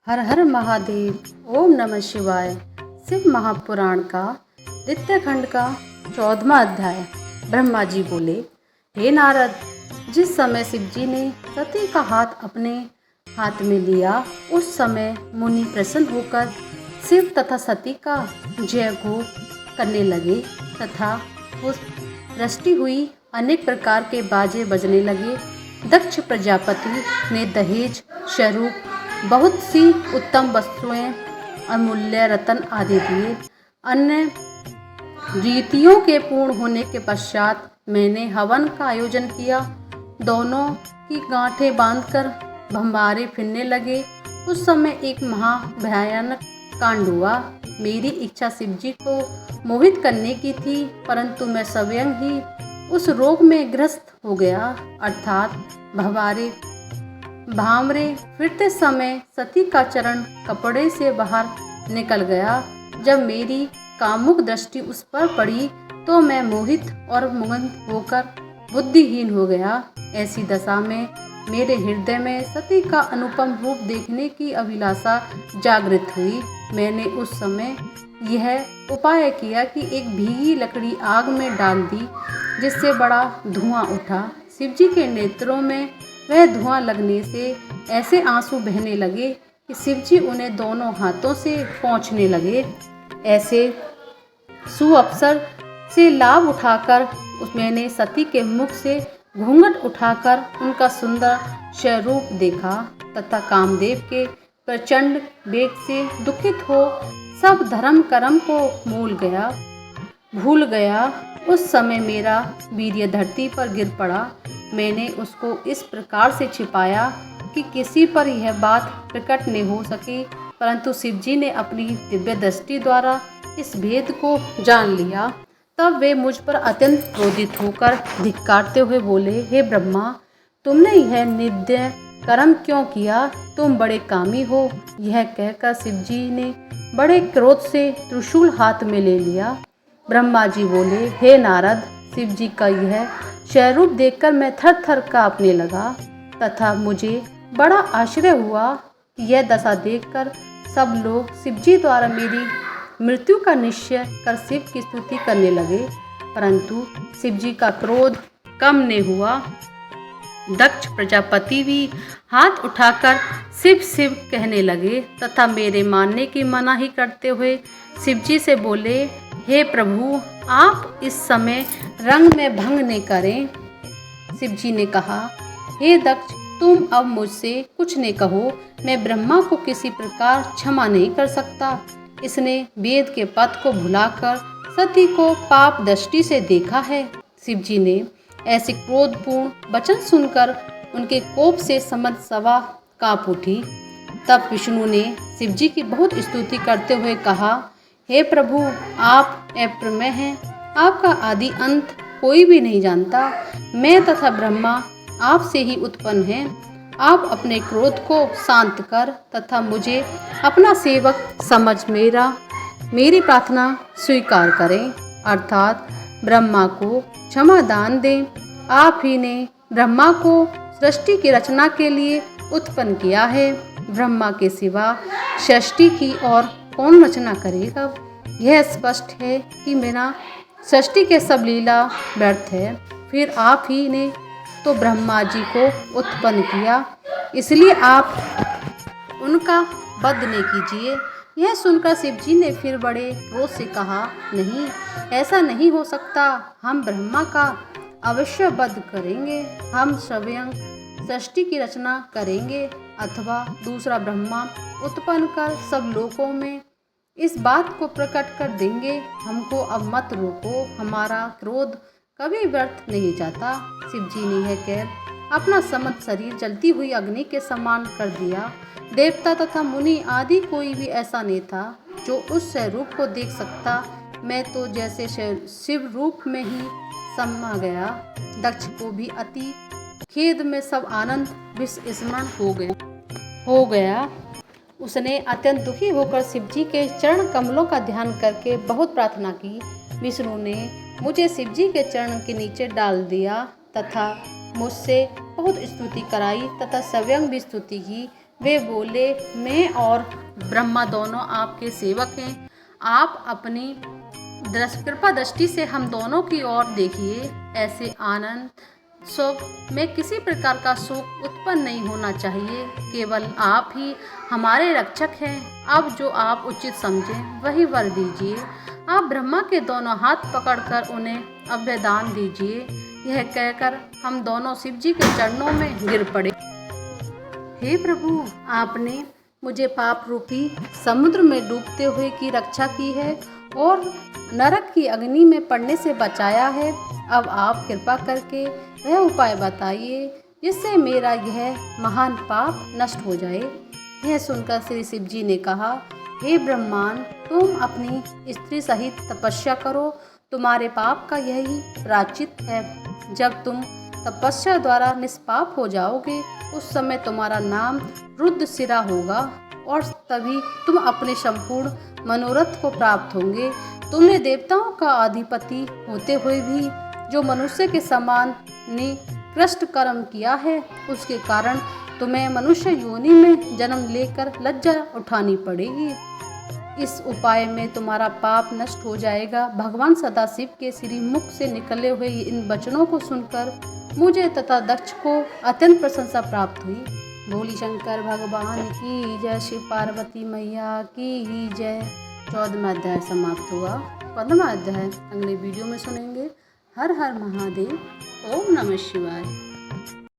हर हर महादेव। ओम नमः शिवाय। शिव महापुराण का द्वितीय खंड का 14वां अध्याय। ब्रह्मा जी बोले, हे नारद, जिस समय शिव जी ने सती का हाथ अपने हाथ में लिया उस समय मुनि प्रसन्न होकर शिव तथा सती का जय घोष करने लगे तथा उस सृष्टि हुई अनेक प्रकार के बाजे बजने लगे। दक्ष प्रजापति ने दहेज स्वरूप बहुत सी उत्तम वस्तुएं, अमूल्य रत्न आदि दिए। अन्य रीतियों के पूर्ण होने के पश्चात मैंने हवन का आयोजन किया। दोनों की गांठें बांधकर भंबारे फिरने लगे। उस समय एक महाभयानक कांड हुआ। मेरी इच्छा शिवजी को मोहित करने की थी, परंतु मैं स्वयं ही उस रोग में ग्रस्त हो गया, अर्थात भामरे फिरते समय सती का चरण कपड़े से बाहर निकल गया। जब मेरी कामुक दृष्टि उस पर पड़ी तो मैं मोहित और मुग्ध होकर बुद्धिहीन हो गया। ऐसी दशा में मेरे हृदय में सती का अनुपम रूप देखने की अभिलाषा जागृत हुई। मैंने उस समय यह उपाय किया कि एक भीगी लकड़ी आग में डाल दी, जिससे बड़ा धुआं उठा। शिवजी के नेत्रों में वह धुआं लगने से ऐसे आंसू बहने लगे कि शिवजी उन्हें दोनों हाथों से पोंछने लगे। ऐसे सुअवसर से लाभ उठाकर मैंने सती के मुख से घूंघट उठाकर उनका सुंदर स्वरूप देखा तथा कामदेव के प्रचंड वेग से दुखित हो सब धर्म कर्म को भूल गया। उस समय मेरा वीर्य धरती पर गिर पड़ा। मैंने उसको इस प्रकार से छिपाया कि किसी पर यह बात प्रकट न हो सके, परंतु शिवजी ने अपनी दिव्य दृष्टि द्वारा इस भेद को जान लिया। तब वे मुझ पर अत्यंत क्रोधित होकर धिक्कारते हुए बोले, हे ब्रह्मा, तुमने यह निंद्य कर्म क्यों किया? तुम बड़े कामी हो। यह कहकर शिवजी ने बड़े क्रोध से त्रिशूल हाथ में ले लिया। ब्रह्मा जी बोले, हे नारद, शिवजी का यह स्वरूप देखकर मैं थर थर कांपने लगा तथा मुझे बड़ा आश्चर्य हुआ कि यह दशा देखकर सब लोग शिवजी द्वारा मेरी मृत्यु का निश्चय कर शिव की स्तुति करने लगे, परंतु शिवजी का क्रोध कम नहीं हुआ। दक्ष प्रजापति भी हाथ उठाकर शिव शिव कहने लगे तथा मेरे मानने की मनाही करते हुए शिवजी से बोले, हे प्रभु, आप इस समय रंग में भंग न करें। शिवजी ने कहा, हे दक्ष, तुम अब मुझसे कुछ न कहो। मैं ब्रह्मा को किसी प्रकार क्षमा नहीं कर सकता। इसने वेद के पथ को भुलाकर सती को पाप दृष्टि से देखा है। शिवजी ने ऐसे क्रोधपूर्ण वचन सुनकर उनके कोप से समस्त सभा कांप उठी। तब विष्णु ने शिवजी की बहुत स्तुति करते हुए कहा, हे प्रभु, आप अप्रमेय हैं। आपका आदि अंत कोई भी नहीं जानता। मैं तथा ब्रह्मा आपसे ही उत्पन्न हैं। आप अपने क्रोध को शांत कर तथा मुझे अपना सेवक समझ मेरी प्रार्थना स्वीकार करें, अर्थात ब्रह्मा को क्षमा दान दें। आप ही ने ब्रह्मा को सृष्टि की रचना के लिए उत्पन्न किया है। ब्रह्मा के सिवा सृष्टि की और कौन रचना करेगा? यह स्पष्ट है कि बिना सृष्टि के सब लीला व्यर्थ है। फिर आप ही ने तो ब्रह्मा जी को उत्पन्न किया, इसलिए आप उनका वध न कीजिए। यह सुनकर शिवजी ने फिर बड़े क्रोध से कहा, नहीं, ऐसा नहीं हो सकता। हम ब्रह्मा का अवश्य वध करेंगे। हम स्वयं सृष्टि की रचना करेंगे अथवा दूसरा ब्रह्मा उत्पन्न कर सब लोकों में इस बात को प्रकट कर देंगे। हमको अब मत रोको, हमारा क्रोध कभी व्यर्थ नहीं जाता। शिवजी ने यह कह अपना समस्त शरीर जलती हुई अग्नि के समान कर दिया। देवता तथा मुनि आदि कोई भी ऐसा नहीं था जो उस स्वरूप को देख सकता। मैं तो जैसे शिव रूप में ही समा गया। दक्ष को भी अति खेद में सब आनंद विस्मरण हो गया। उसने अत्यंत दुखी होकर शिवजी के चरण कमलों का ध्यान करके बहुत प्रार्थना की। विष्णु ने मुझे शिवजी के चरण के नीचे डाल दिया तथा मुझसे बहुत स्तुति कराई तथा स्वयं भी स्तुति की। वे बोले, मैं और ब्रह्मा दोनों आपके सेवक हैं। आप अपनी कृपा दृष्टि से हम दोनों की ओर देखिए। ऐसे आनंद शोक में किसी प्रकार का शोक उत्पन्न नहीं होना चाहिए। केवल आप ही हमारे रक्षक हैं। अब जो आप उचित समझें वही वर दीजिए। आप ब्रह्मा के दोनों हाथ पकड़कर उन्हें अभयदान दीजिए। यह कहकर हम दोनों शिव जी के चरणों में गिर पड़े। हे प्रभु, आपने मुझे पाप रूपी समुद्र में डूबते हुए की रक्षा की है और नरक की अग्नि में पड़ने से बचाया है। अब आप कृपा करके वह उपाय बताइए जिससे मेरा यह महान पाप नष्ट हो जाए। यह सुनकर श्री शिव जी ने कहा, हे ब्रह्मांड, तुम अपनी स्त्री सहित तपस्या करो। तुम्हारे पाप का यही प्रायश्चित है। जब तुम तपस्या द्वारा निष्पाप हो जाओगे उस समय तुम्हारा नाम रुद्रशिरा होगा और तभी तुम अपने संपूर्ण मनोरथ को प्राप्त होंगे। तुमने देवताओं का अधिपति होते हुए भी जो मनुष्य के समान निकृष्ट कर्म किया है, उसके कारण तुम्हें मनुष्य योनि में जन्म लेकर लज्जा उठानी पड़ेगी। इस उपाय में तुम्हारा पाप नष्ट हो जाएगा। भगवान सदाशिव के श्री मुख से निकले हुए इन वचनों को सुनकर मुझे तथा दक्ष को अत्यंत प्रशंसा प्राप्त हुई। भोली शंकर भगवान की जय, शिव पार्वती मैया की जय। 14वां अध्याय समाप्त हुआ। 15वां अध्याय अगले वीडियो में सुनेंगे। हर हर महादेव। ओम नमः शिवाय।